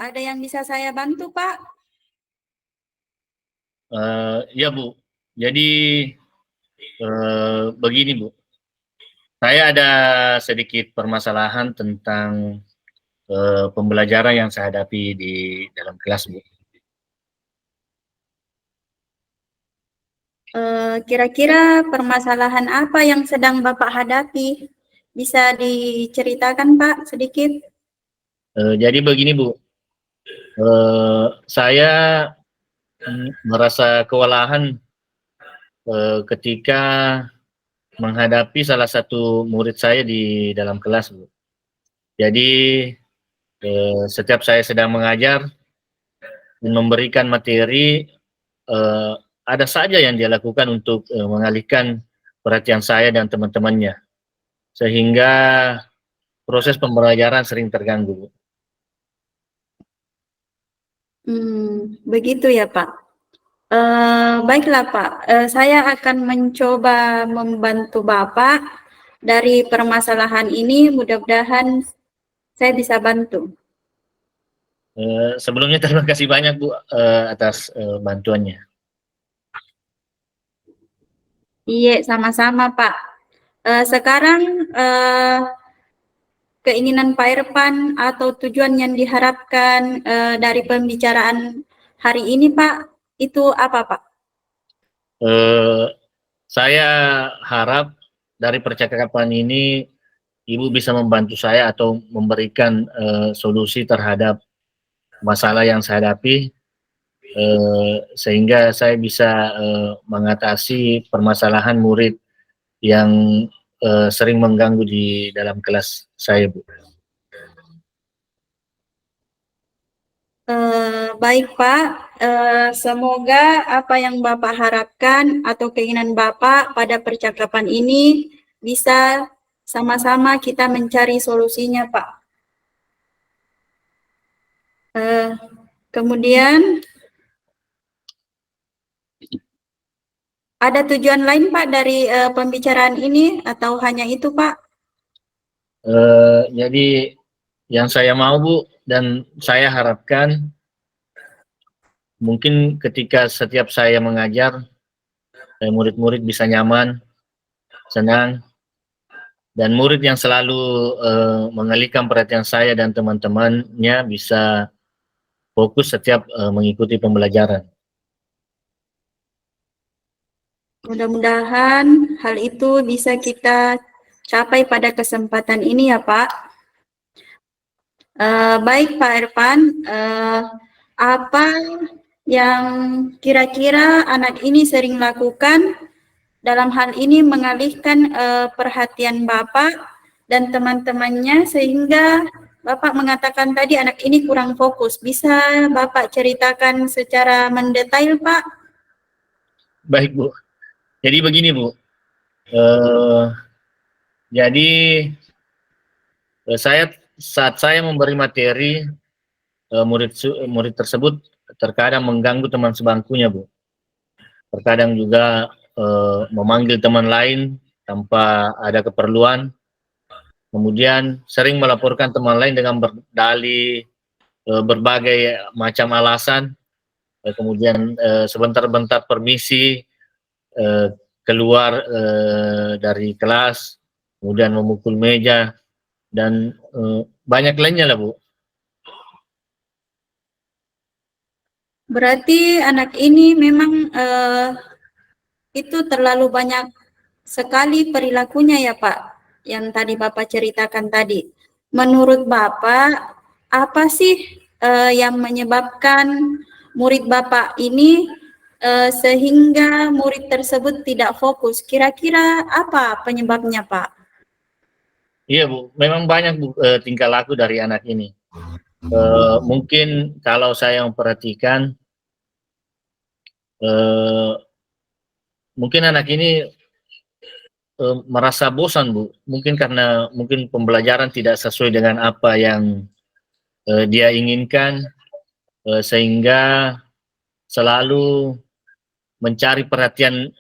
ada yang bisa saya bantu, Pak? Ya Bu, jadi begini Bu, saya ada sedikit permasalahan tentang pembelajaran yang saya hadapi di dalam kelas Bu. Kira-kira permasalahan apa yang sedang Bapak hadapi? Bisa diceritakan, Pak, sedikit? Jadi begini Bu, saya merasa kewalahan ketika menghadapi salah satu murid saya di dalam kelas Bu. Jadi setiap saya sedang mengajar dan memberikan materi, ada saja yang dia lakukan untuk mengalihkan perhatian saya dan teman-temannya, sehingga proses pembelajaran sering terganggu. Begitu ya, Pak. Baiklah, Pak. Saya akan mencoba membantu Bapak dari permasalahan ini. Mudah-mudahan saya bisa bantu. Sebelumnya terima kasih banyak Bu atas bantuannya. Iya, sama-sama, Pak. Sekarang keinginan Pak Irfan atau tujuan yang diharapkan dari pembicaraan hari ini, Pak, itu apa, Pak? Saya harap dari percakapan ini Ibu bisa membantu saya atau memberikan solusi terhadap masalah yang saya hadapi, sehingga saya bisa mengatasi permasalahan murid yang sering mengganggu di dalam kelas saya, Bu. Baik, Pak. Semoga apa yang Bapak harapkan atau keinginan Bapak pada percakapan ini bisa sama-sama kita mencari solusinya, Pak. Kemudian ada tujuan lain, Pak, dari pembicaraan ini atau hanya itu, Pak? Jadi yang saya mau Bu dan saya harapkan mungkin ketika setiap saya mengajar murid-murid bisa nyaman, senang, dan murid yang selalu mengalihkan perhatian saya dan teman-temannya bisa fokus setiap mengikuti pembelajaran. Mudah-mudahan hal itu bisa kita capai pada kesempatan ini ya, Pak. Baik Pak Irfan, apa yang kira-kira anak ini sering lakukan dalam hal ini mengalihkan perhatian Bapak dan teman-temannya sehingga Bapak mengatakan tadi anak ini kurang fokus. Bisa Bapak ceritakan secara mendetail, Pak? Baik Bu, jadi begini Bu, jadi saat saya memberi materi, murid tersebut terkadang mengganggu teman sebangkunya Bu. Terkadang juga memanggil teman lain tanpa ada keperluan, kemudian sering melaporkan teman lain dengan berdalih berbagai macam alasan, kemudian sebentar-bentar permisi, keluar dari kelas, kemudian memukul meja, dan banyak lainnya lah Bu. Berarti anak ini memang itu terlalu banyak sekali perilakunya ya Pak, yang tadi Bapak ceritakan tadi. Menurut Bapak, apa sih yang menyebabkan murid Bapak ini sehingga murid tersebut tidak fokus? Kira-kira apa penyebabnya Pak? Iya Bu, memang banyak Bu tingkah laku dari anak ini. Mungkin kalau saya memperhatikan, mungkin anak ini merasa bosan Bu, mungkin karena mungkin pembelajaran tidak sesuai dengan apa yang dia inginkan, sehingga selalu mencari perhatian,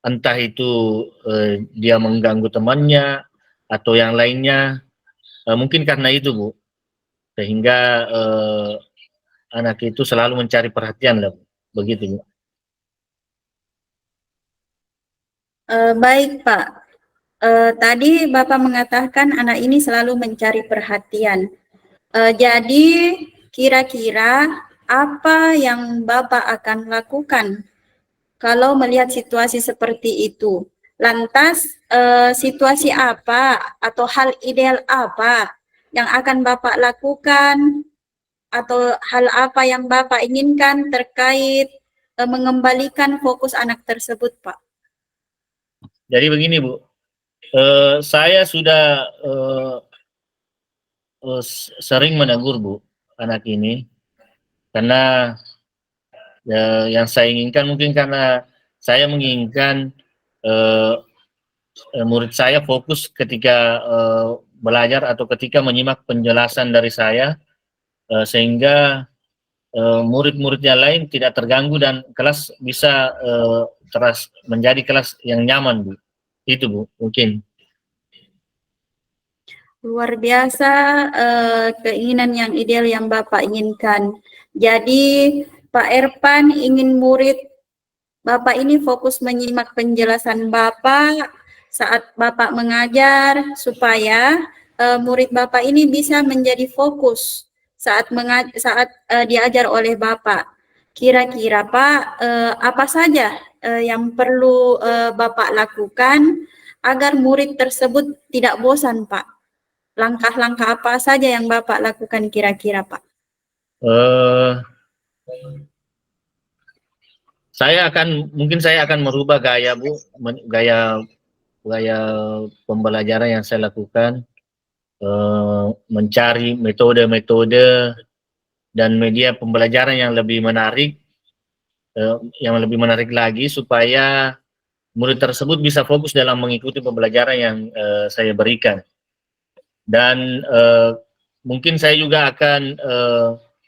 entah itu dia mengganggu temannya atau yang lainnya, mungkin karena itu Bu, sehingga anak itu selalu mencari perhatian lah, begitu Bu. Baik Pak, tadi Bapak mengatakan anak ini selalu mencari perhatian. Jadi kira-kira apa yang Bapak akan lakukan kalau melihat situasi seperti itu? Lantas situasi apa atau hal ideal apa yang akan Bapak lakukan atau hal apa yang Bapak inginkan terkait mengembalikan fokus anak tersebut, Pak? Jadi begini Bu, saya sudah sering menegur Bu anak ini, karena yang saya inginkan mungkin karena saya menginginkan murid saya fokus ketika belajar atau ketika menyimak penjelasan dari saya, sehingga murid-muridnya lain tidak terganggu dan kelas bisa menjadi kelas yang nyaman Bu. Itu Bu mungkin. Luar biasa keinginan yang ideal yang Bapak inginkan. Jadi Pak Erpan ingin murid Bapak ini fokus menyimak penjelasan Bapak saat Bapak mengajar supaya murid Bapak ini bisa menjadi fokus saat diajar oleh Bapak. Kira-kira Pak, apa saja yang perlu Bapak lakukan agar murid tersebut tidak bosan Pak? Langkah-langkah apa saja yang Bapak lakukan kira-kira Pak? Mungkin saya akan merubah gaya Bu, gaya pembelajaran yang saya lakukan, mencari metode-metode dan media pembelajaran yang lebih menarik, lagi supaya murid tersebut bisa fokus dalam mengikuti pembelajaran yang saya berikan. Dan mungkin saya juga akan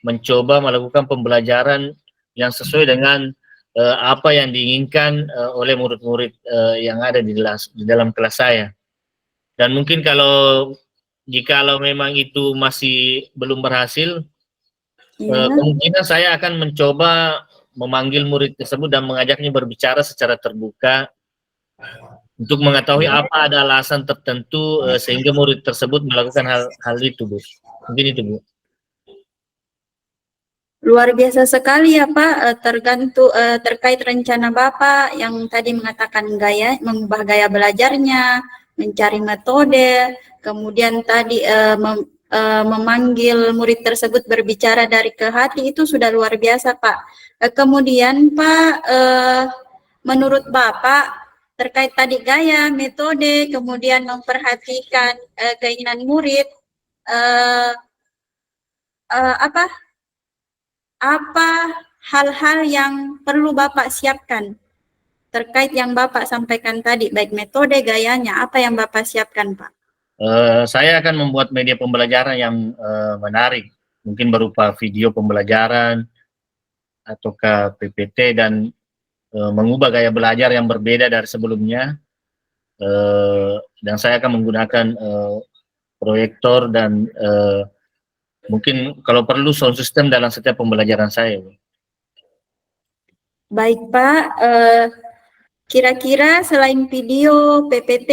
mencoba melakukan pembelajaran yang sesuai dengan apa yang diinginkan oleh murid-murid yang ada di dalam kelas saya. Dan mungkin jikalau memang itu masih belum berhasil, kemungkinan saya akan mencoba memanggil murid tersebut dan mengajaknya berbicara secara terbuka untuk mengetahui apa ada alasan tertentu sehingga murid tersebut melakukan hal itu Bu. Mungkin itu Bu. Luar biasa sekali ya Pak, terkait rencana Bapak yang tadi mengatakan mengubah gaya belajarnya, mencari metode, kemudian tadi memanggil murid tersebut berbicara dari ke hati, itu sudah luar biasa Pak. Kemudian Pak, menurut Bapak terkait tadi gaya, metode, kemudian memperhatikan keinginan murid, apa hal-hal yang perlu Bapak siapkan terkait yang Bapak sampaikan tadi, baik metode, gayanya, apa yang Bapak siapkan, Pak? Saya akan membuat media pembelajaran yang menarik, mungkin berupa video pembelajaran, ataukah PPT, dan mengubah gaya belajar yang berbeda dari sebelumnya, dan saya akan menggunakan proyektor dan mungkin kalau perlu sound system dalam setiap pembelajaran saya. Baik Pak, kira-kira selain video, PPT,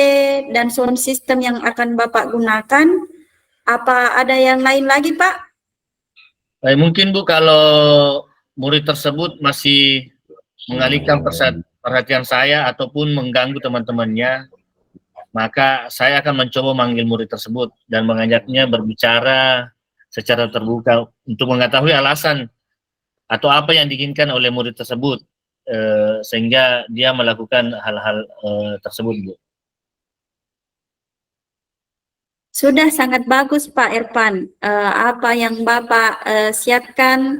dan sound system yang akan Bapak gunakan, apa ada yang lain lagi Pak? Mungkin Bu, kalau murid tersebut masih mengalihkan perhatian saya ataupun mengganggu teman-temannya, maka saya akan mencoba manggil murid tersebut dan mengajaknya berbicara secara terbuka untuk mengetahui alasan atau apa yang diinginkan oleh murid tersebut, sehingga dia melakukan hal-hal tersebut Bu. Sudah sangat bagus Pak Erpan, apa yang Bapak siapkan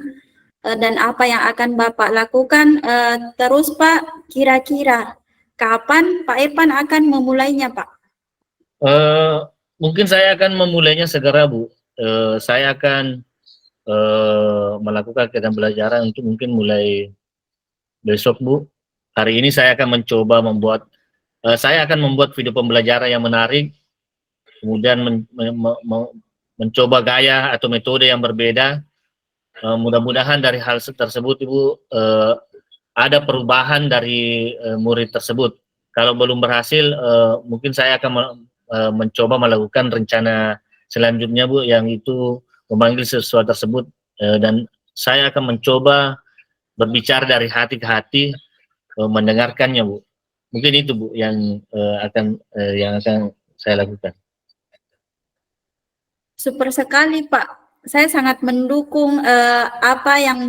dan apa yang akan Bapak lakukan. Terus Pak, kira-kira kapan Pak Erpan akan memulainya Pak? Mungkin saya akan memulainya segera Bu. Saya akan melakukan kegiatan pembelajaran untuk mungkin mulai besok Bu. Hari ini saya akan mencoba membuat video pembelajaran yang menarik, kemudian mencoba gaya atau metode yang berbeda. Mudah-mudahan dari hal tersebut Ibu ada perubahan dari murid tersebut. Kalau belum berhasil, mungkin saya akan mencoba melakukan rencana selanjutnya Bu, yang itu memanggil siswa tersebut dan saya akan mencoba berbicara dari hati ke hati, mendengarkannya Bu. Mungkin itu Bu yang akan saya lakukan. Super sekali Pak. Saya sangat mendukung apa yang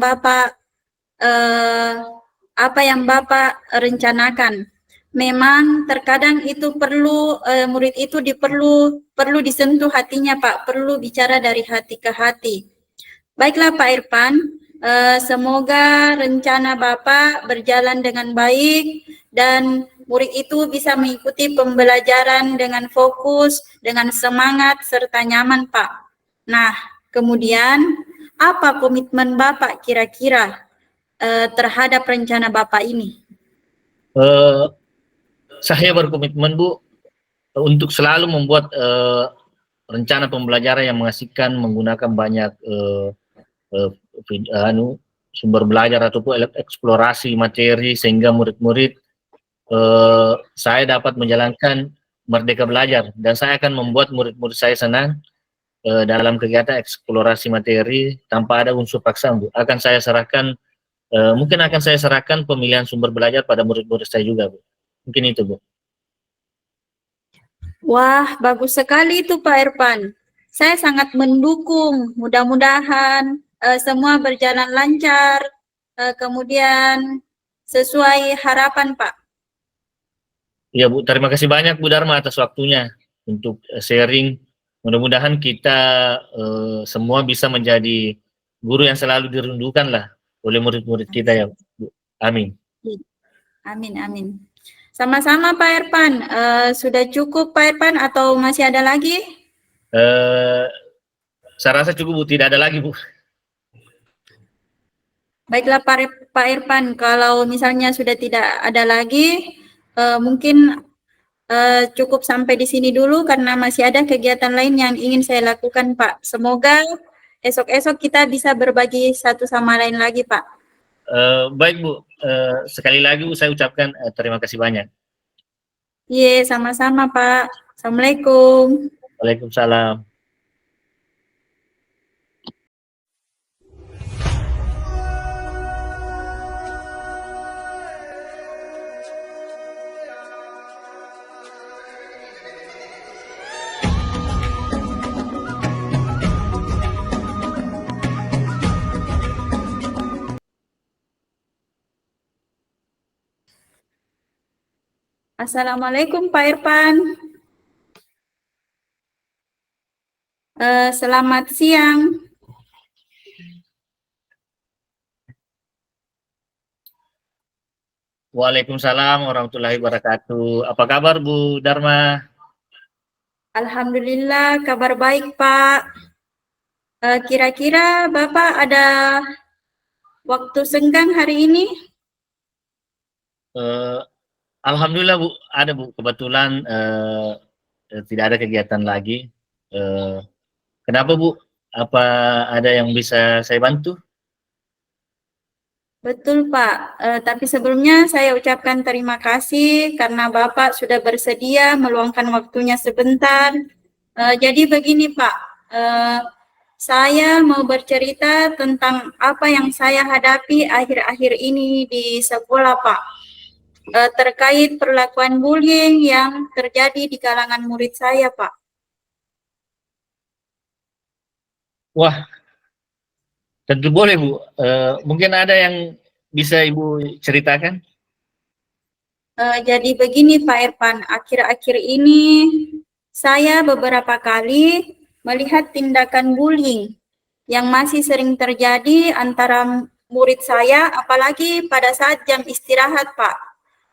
Bapak rencanakan. Memang terkadang itu perlu murid itu perlu disentuh hatinya Pak, perlu bicara dari hati ke hati. Baiklah Pak Irfan, semoga rencana Bapak berjalan dengan baik dan murid itu bisa mengikuti pembelajaran dengan fokus, dengan semangat, serta nyaman Pak. Nah, kemudian apa komitmen Bapak kira-kira terhadap rencana Bapak ini? Saya berkomitmen Bu untuk selalu membuat rencana pembelajaran yang mengasihkan menggunakan banyak sumber belajar ataupun eksplorasi materi sehingga murid-murid saya dapat menjalankan merdeka belajar, dan saya akan membuat murid-murid saya senang dalam kegiatan eksplorasi materi tanpa ada unsur paksaan Bu. Mungkin akan saya serahkan pemilihan sumber belajar pada murid-murid saya juga Bu. Mungkin itu Bu. Wah, bagus sekali itu Pak Irfan. Saya sangat mendukung. Mudah-mudahan semua berjalan lancar, kemudian sesuai harapan Pak. Ya Bu, terima kasih banyak Bu Dharma atas waktunya untuk sharing. Mudah-mudahan kita semua bisa menjadi guru yang selalu dirindukan lah oleh murid-murid kita ya Bu. Amin. Amin, amin. Sama-sama Pak Irfan. Sudah cukup Pak Irfan atau masih ada lagi? Saya rasa cukup Bu, tidak ada lagi Bu. Baiklah Pak Irfan, kalau misalnya sudah tidak ada lagi, mungkin cukup sampai di sini dulu karena masih ada kegiatan lain yang ingin saya lakukan Pak. Semoga esok-esok kita bisa berbagi satu sama lain lagi Pak. Baik Bu, sekali lagi Bu saya ucapkan terima kasih banyak. Iya, sama-sama Pak. Assalamualaikum. Waalaikumsalam. Assalamualaikum Pak Irfan. Selamat siang. Waalaikumsalam warahmatullahi wabarakatuh. Apa kabar Bu Dharma? Alhamdulillah, kabar baik Pak. Kira-kira Bapak ada waktu senggang hari ini? Alhamdulillah Bu, ada Bu. Kebetulan tidak ada kegiatan lagi. Kenapa Bu? Apa ada yang bisa saya bantu? Betul Pak, tapi sebelumnya saya ucapkan terima kasih karena Bapak sudah bersedia meluangkan waktunya sebentar. Jadi begini Pak, saya mau bercerita tentang apa yang saya hadapi akhir-akhir ini di sekolah Pak. Terkait perlakuan bullying yang terjadi di kalangan murid saya Pak. Wah, tentu boleh Bu. Mungkin ada yang bisa Ibu ceritakan? Jadi begini Pak Irfan, akhir-akhir ini saya beberapa kali melihat tindakan bullying yang masih sering terjadi antara murid saya, apalagi pada saat jam istirahat Pak.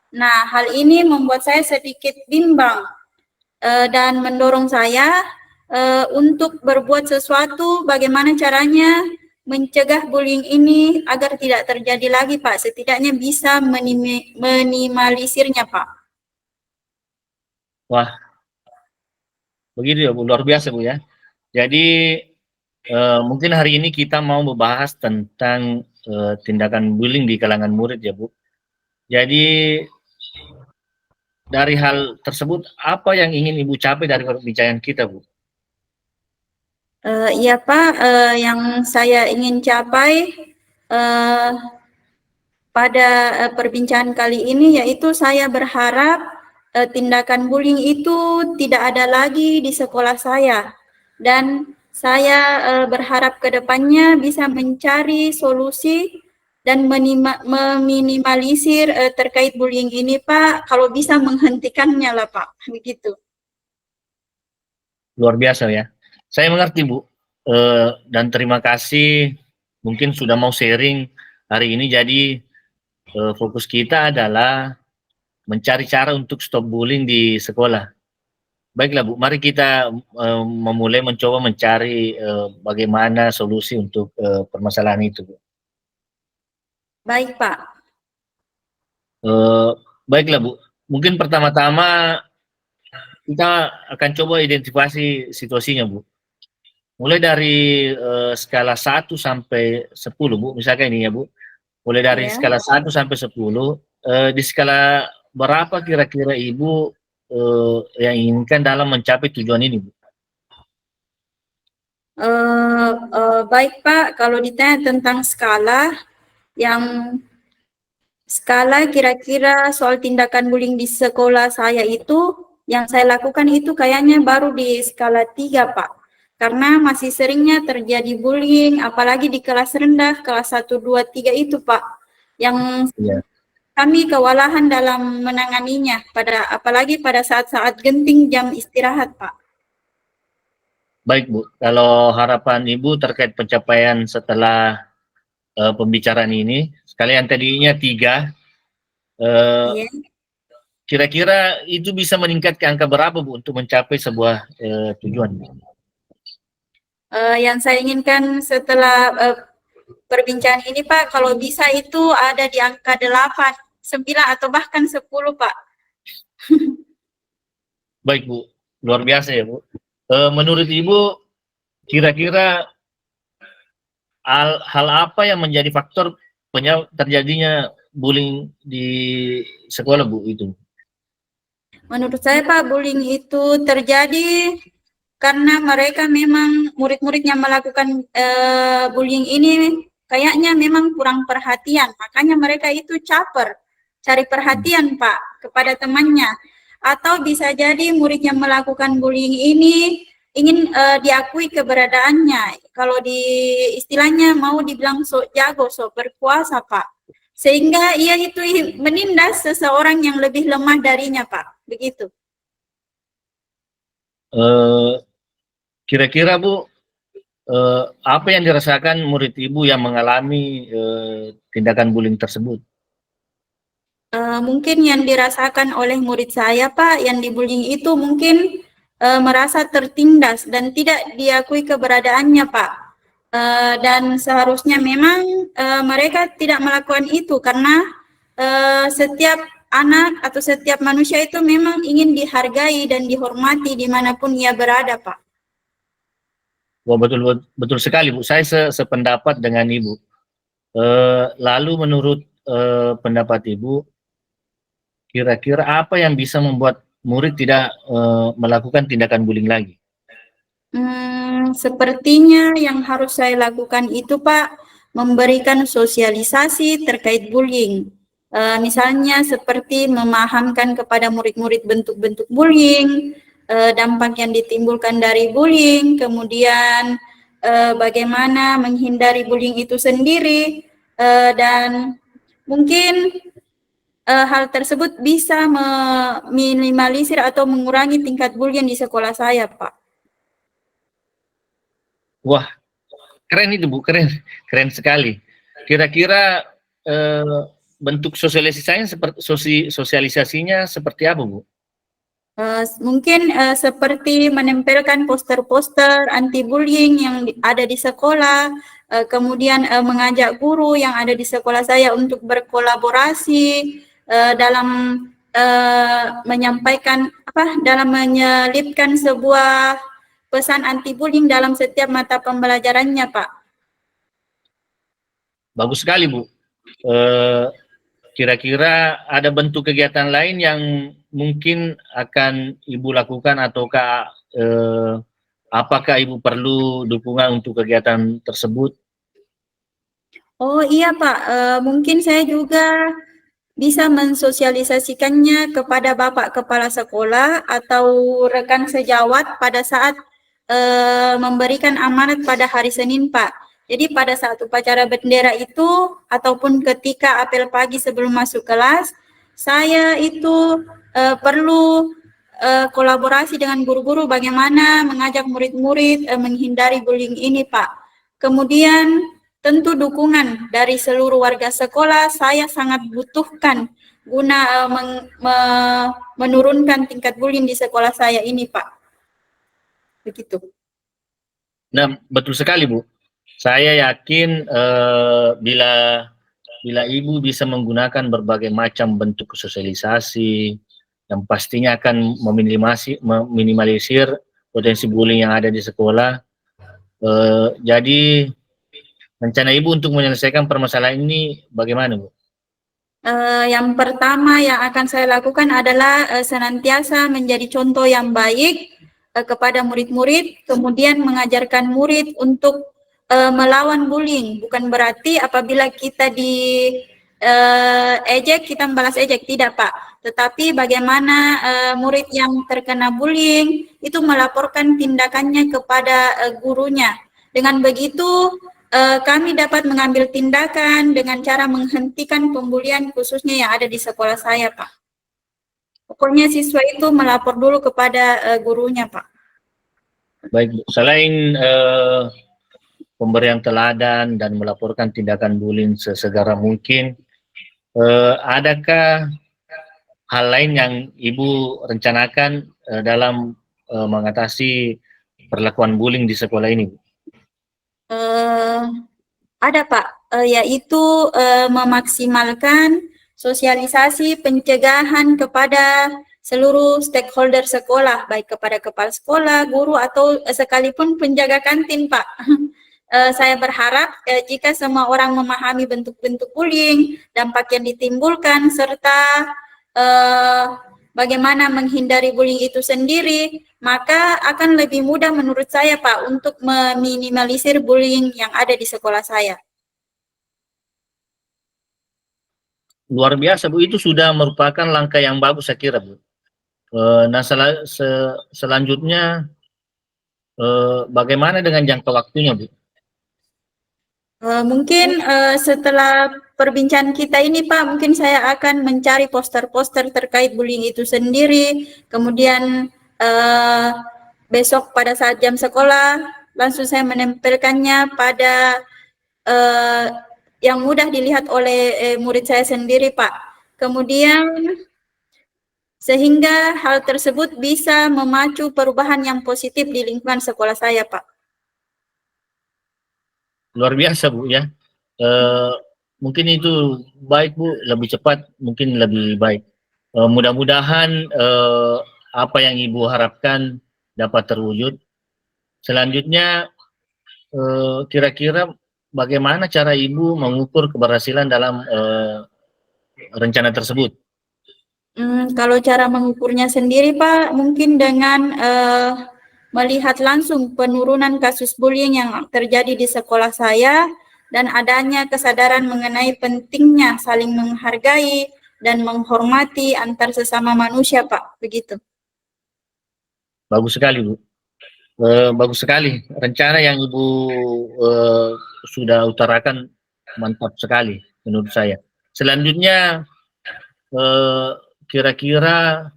Nah, hal ini membuat saya sedikit bimbang dan mendorong saya untuk berbuat sesuatu bagaimana caranya mencegah bullying ini agar tidak terjadi lagi Pak, setidaknya bisa minimalisirnya Pak. Wah, begitu ya Bu, luar biasa Bu ya. Jadi mungkin hari ini kita mau membahas tentang tindakan bullying di kalangan murid ya Bu. Jadi dari hal tersebut apa yang ingin Ibu capai dari perbincangan kita Bu? Iya Pak, yang saya ingin capai pada perbincangan kali ini yaitu saya berharap tindakan bullying itu tidak ada lagi di sekolah saya, dan saya berharap kedepannya bisa mencari solusi dan meminimalisir terkait bullying ini Pak, kalau bisa menghentikannya lah Pak, begitu. Luar biasa ya. Saya mengerti Bu, dan terima kasih mungkin sudah mau sharing hari ini. Jadi fokus kita adalah mencari cara untuk stop bullying di sekolah. Baiklah Bu, mari kita memulai mencoba mencari bagaimana solusi untuk permasalahan itu Bu. Baik Pak. Baiklah Bu, mungkin pertama-tama kita akan coba identifikasi situasinya Bu. Mulai dari skala 1 sampai 10 Bu, misalkan ini ya Bu. Mulai dari Ya. skala 1 sampai 10, di skala berapa kira-kira Ibu yang inginkan dalam mencapai tujuan ini Bu? Baik Pak, kalau ditanya tentang skala, yang skala kira-kira soal tindakan bullying di sekolah saya itu, yang saya lakukan itu kayaknya baru di skala 3 Pak. Karena masih seringnya terjadi bullying, apalagi di kelas rendah, kelas 1, 2, 3 itu Pak. Yang Ya. kami kewalahan dalam menanganinya, apalagi pada saat-saat genting jam istirahat Pak. Baik Bu, kalau harapan Ibu terkait pencapaian setelah pembicaraan ini, sekalian tadinya 3, Iya. kira-kira itu bisa meningkat ke angka berapa Bu untuk mencapai sebuah tujuan? Yang saya inginkan setelah perbincangan ini Pak, kalau bisa itu ada di angka 8, 9 atau bahkan 10 Pak. Baik Bu, luar biasa ya Bu. Menurut Ibu, kira-kira hal apa yang menjadi faktor terjadinya bullying di sekolah Bu itu? Menurut saya Pak, bullying itu terjadi karena mereka memang murid-murid yang melakukan bullying ini kayaknya memang kurang perhatian, makanya mereka itu caper, cari perhatian Pak kepada temannya. Atau bisa jadi murid yang melakukan bullying ini ingin diakui keberadaannya. Kalau di istilahnya mau dibilang sok jago, sok berkuasa Pak. Sehingga ia itu menindas seseorang yang lebih lemah darinya Pak, begitu. Kira-kira Bu, apa yang dirasakan murid Ibu yang mengalami tindakan bullying tersebut? Mungkin yang dirasakan oleh murid saya Pak, yang dibullying itu mungkin merasa tertindas dan tidak diakui keberadaannya Pak. Dan seharusnya memang mereka tidak melakukan itu karena setiap anak atau setiap manusia itu memang ingin dihargai dan dihormati dimanapun ia berada Pak. Wah, betul sekali Bu, saya sependapat dengan Ibu. Lalu menurut pendapat Ibu, kira-kira apa yang bisa membuat murid tidak melakukan tindakan bullying lagi? Sepertinya yang harus saya lakukan itu Pak, memberikan sosialisasi terkait bullying. Misalnya seperti memahamkan kepada murid-murid bentuk-bentuk bullying, dampak yang ditimbulkan dari bullying, kemudian bagaimana menghindari bullying itu sendiri, dan mungkin hal tersebut bisa meminimalisir atau mengurangi tingkat bullying di sekolah saya Pak. Wah, keren itu Bu, keren sekali. Kira-kira bentuk sosialisasinya seperti apa Bu? Mungkin seperti menempelkan poster-poster anti-bullying yang ada di sekolah, kemudian mengajak guru yang ada di sekolah saya untuk berkolaborasi dalam menyampaikan dalam menyelipkan sebuah pesan anti bullying dalam setiap mata pembelajarannya, Pak. Bagus sekali, Bu. Kira-kira ada bentuk kegiatan lain yang mungkin akan Ibu lakukan ataukah apakah Ibu perlu dukungan untuk kegiatan tersebut? Oh iya Pak, mungkin saya juga bisa mensosialisasikannya kepada Bapak Kepala Sekolah atau rekan sejawat pada saat memberikan amanat pada hari Senin, Pak. Jadi pada saat upacara bendera itu ataupun ketika apel pagi sebelum masuk kelas, saya itu perlu kolaborasi dengan guru-guru bagaimana mengajak murid-murid menghindari bullying ini, Pak. Kemudian tentu dukungan dari seluruh warga sekolah saya sangat butuhkan guna menurunkan tingkat bullying di sekolah saya ini, Pak. Begitu. Nah, betul sekali, Bu. Saya yakin bila Ibu bisa menggunakan berbagai macam bentuk sosialisasi yang pastinya akan meminimalisir potensi bullying yang ada di sekolah. Jadi rencana Ibu untuk menyelesaikan permasalahan ini bagaimana, Bu? Yang pertama yang akan saya lakukan adalah senantiasa menjadi contoh yang baik kepada murid-murid, kemudian mengajarkan murid untuk melawan bullying. Bukan berarti apabila kita ejek, kita membalas ejek, tidak Pak. Tetapi bagaimana murid yang terkena bullying itu melaporkan tindakannya kepada gurunya. Dengan begitu kami dapat mengambil tindakan dengan cara menghentikan pembulian khususnya yang ada di sekolah saya, Pak. Pokoknya siswa itu melapor dulu kepada gurunya, Pak. Baik, Bu. Selain pemberian teladan dan melaporkan tindakan bullying sesegera mungkin, adakah hal lain yang Ibu rencanakan dalam mengatasi perlakuan bullying di sekolah ini, Bu? Ada Pak, yaitu memaksimalkan sosialisasi pencegahan kepada seluruh stakeholder sekolah, baik kepada kepala sekolah, guru, atau sekalipun penjaga kantin, Pak. Saya berharap jika semua orang memahami bentuk-bentuk bullying, dampak yang ditimbulkan, serta bagaimana menghindari bullying itu sendiri, maka akan lebih mudah menurut saya Pak untuk meminimalisir bullying yang ada di sekolah saya. Luar biasa, Bu. Itu sudah merupakan langkah yang bagus saya kira, Bu. Nah, selanjutnya bagaimana dengan jangka waktunya, Bu? Mungkin setelah perbincangan kita ini Pak, mungkin saya akan mencari poster-poster terkait bullying itu sendiri, kemudian besok pada saat jam sekolah, langsung saya menempelkannya pada yang mudah dilihat oleh murid saya sendiri Pak. Kemudian sehingga hal tersebut bisa memacu perubahan yang positif di lingkungan sekolah saya Pak. Luar biasa, Bu, ya. Mungkin itu baik, Bu, lebih cepat mungkin lebih baik. Mudah-mudahan apa yang Ibu harapkan dapat terwujud. Selanjutnya kira-kira bagaimana cara Ibu mengukur keberhasilan dalam rencana tersebut? Kalau cara mengukurnya sendiri Pak, mungkin dengan melihat langsung penurunan kasus bullying yang terjadi di sekolah saya dan adanya kesadaran mengenai pentingnya saling menghargai dan menghormati antar sesama manusia, Pak. Begitu. Bagus sekali, Bu. Bagus sekali. Rencana yang Ibu sudah utarakan mantap sekali menurut saya. Selanjutnya, kira-kira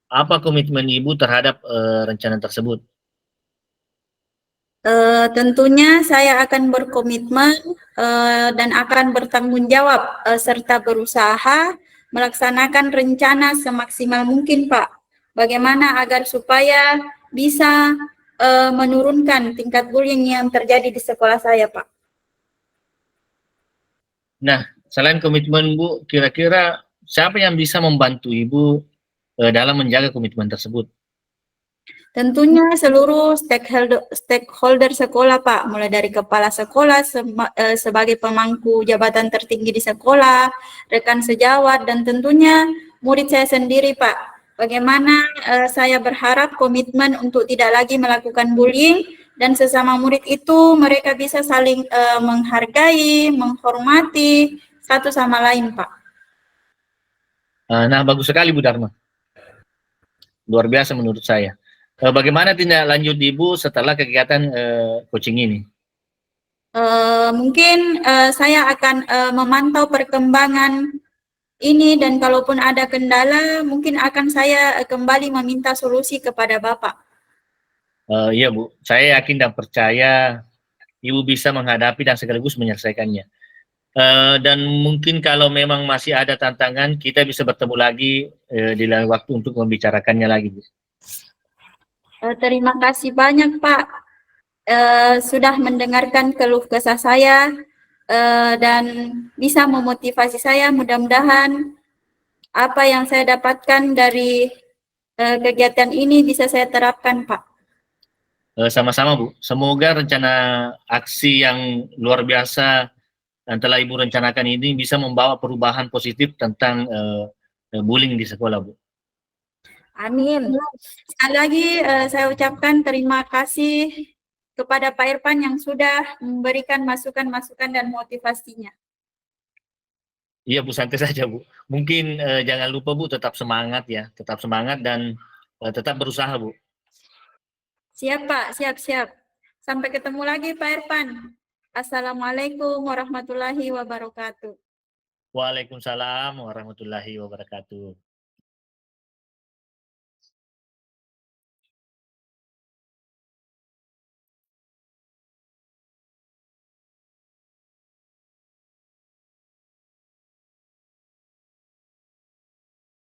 apa komitmen Ibu terhadap rencana tersebut? Tentunya saya akan berkomitmen dan akan bertanggung jawab serta berusaha melaksanakan rencana semaksimal mungkin, Pak. Bagaimana agar supaya bisa menurunkan tingkat bullying yang terjadi di sekolah saya, Pak. Nah, selain komitmen, Bu, kira-kira siapa yang bisa membantu Ibu dalam menjaga komitmen tersebut? Tentunya seluruh stakeholder sekolah, Pak, mulai dari kepala sekolah sebagai pemangku jabatan tertinggi di sekolah, rekan sejawat, dan tentunya murid saya sendiri, Pak. Bagaimana saya berharap komitmen untuk tidak lagi melakukan bullying, dan sesama murid itu mereka bisa saling menghargai, menghormati satu sama lain, Pak. Nah, bagus sekali Bu Dharma. Luar biasa menurut saya. Bagaimana tindak lanjut Ibu setelah kegiatan coaching ini? Mungkin saya akan memantau perkembangan ini, dan kalaupun ada kendala, mungkin akan saya kembali meminta solusi kepada Bapak. Iya Bu, saya yakin dan percaya Ibu bisa menghadapi dan sekaligus menyelesaikannya. Dan mungkin kalau memang masih ada tantangan, kita bisa bertemu lagi di lain waktu untuk membicarakannya lagi Bu. Terima kasih banyak Pak, sudah mendengarkan keluh kesah saya dan bisa memotivasi saya. Mudah-mudahan apa yang saya dapatkan dari kegiatan ini bisa saya terapkan, Pak. Sama-sama Bu, semoga rencana aksi yang luar biasa yang telah Ibu rencanakan ini bisa membawa perubahan positif tentang bullying di sekolah Bu. Amin. Sekali lagi saya ucapkan terima kasih kepada Pak Irfan yang sudah memberikan masukan-masukan dan motivasinya. Iya Bu, santai saja Bu. Mungkin jangan lupa Bu, tetap semangat ya, tetap semangat dan tetap berusaha Bu. Siap Pak, siap-siap. Sampai ketemu lagi Pak Irfan. Assalamualaikum warahmatullahi wabarakatuh. Waalaikumsalam warahmatullahi wabarakatuh.